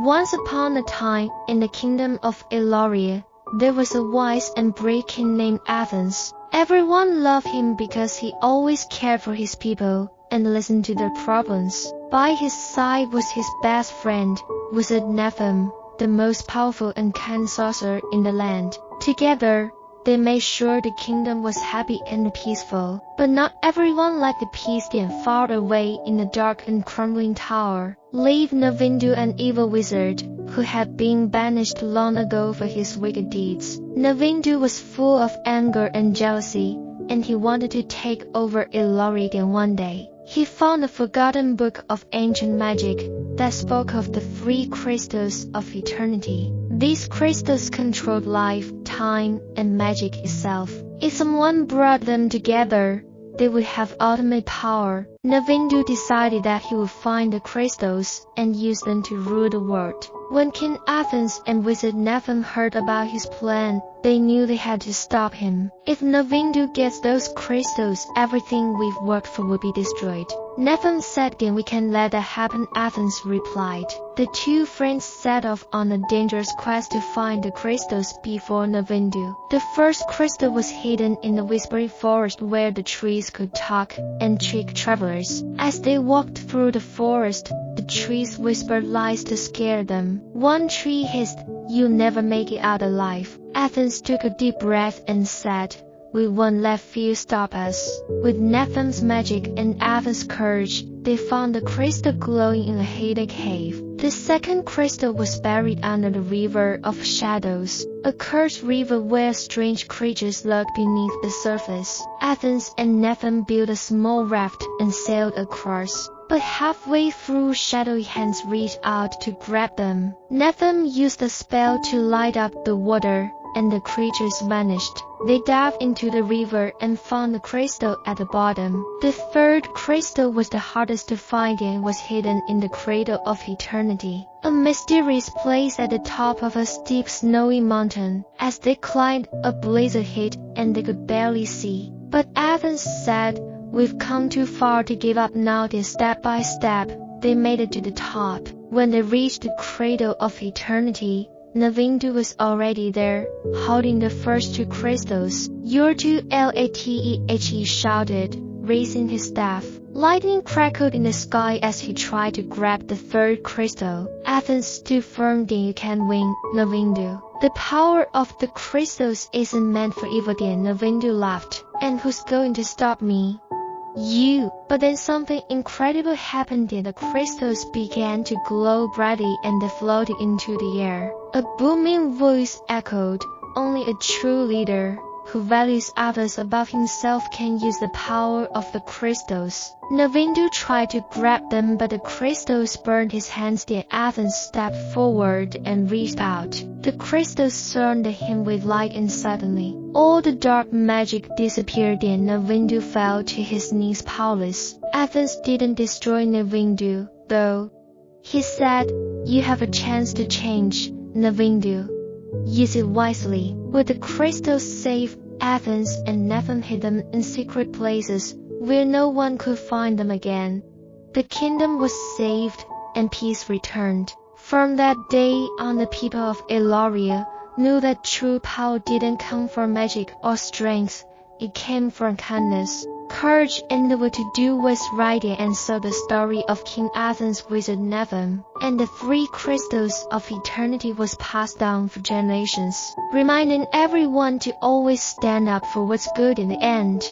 Once upon a time, in the kingdom of Eloria, there was a wise and brave king named Athens. Everyone loved him because he always cared for his people and listened to their problems. By his side was his best friend, Wizard Nephthym, the most powerful and kind sorcerer in the land. Together, they made sure the kingdom was happy and peaceful. But not everyone liked the peace, and far away in the dark and crumbling tower lived Navindu, an evil wizard who had been banished long ago for his wicked deeds. Navindu was full of anger and jealousy, and he wanted to take over Eloria again one day. He found a forgotten book of ancient magic that spoke of the three crystals of eternity. These crystals controlled life, time, and magic itself. If someone brought them together, they would have ultimate power. Navindu decided that he would find the crystals and use them to rule the world. When King Athens and Wizard Nephthym heard about his plan, they knew they had to stop him. If Navindu gets those crystals, everything we've worked for will be destroyed. Nephthym said, "Then we can let that happen," Athens replied. The two friends set off on a dangerous quest to find the crystals before Navindu. The first crystal was hidden in the whispering forest where the trees could talk and trick travelers. As they walked through the forest, the trees whispered lies to scare them. One tree hissed, "You'll never make it out alive." Athens took a deep breath and said, "We won't let fear stop us." With Nephthym's magic and Athens' courage, they found the crystal glowing in a hidden cave. The second crystal was buried under the River of Shadows, a cursed river where strange creatures lurked beneath the surface. Athens and Nephthym built a small raft and sailed across. But halfway through, shadowy hands reached out to grab them. Nephthym used a spell to light up the water, and the creatures vanished. They dived into the river and found the crystal at the bottom. The third crystal was the hardest to find and was hidden in the Cradle of Eternity, a mysterious place at the top of a steep snowy mountain. As they climbed, a blizzard hit and they could barely see. But Athens said, "We've come too far to give up now." Then step by step, they made it to the top. When they reached the Cradle of Eternity, Navindu was already there, holding the first two crystals. "You're too late," he shouted, raising his staff. Lightning crackled in the sky as he tried to grab the third crystal. Athens stood firm. "Then you can win, Navindu. The power of the crystals isn't meant for evil." Then Navindu laughed. "And who's going to stop me?" "You." But then something incredible happened. The crystals began to glow brightly and they floated into the air. A booming voice echoed, "Only a true leader, who values others above himself, can use the power of the crystals." Navindu tried to grab them, but the crystals burned his hands. Then Athens stepped forward and reached out. The crystals surrounded him with light, and suddenly, all the dark magic disappeared. Then Navindu fell to his knees powerless. Athens didn't destroy Navindu, though. He said, "You have a chance to change, Navindu. Use it wisely." With the crystals safe, Athens and Nephthym hid them in secret places where no one could find them again. The kingdom was saved and peace returned. From that day on, the people of Eloria knew that true power didn't come from magic or strength. It came from kindness, courage, and the will to do what's right. And so the story of King Athens, Wizard Nephthym, and the three crystals of eternity was passed down for generations, reminding everyone to always stand up for what's good in the end.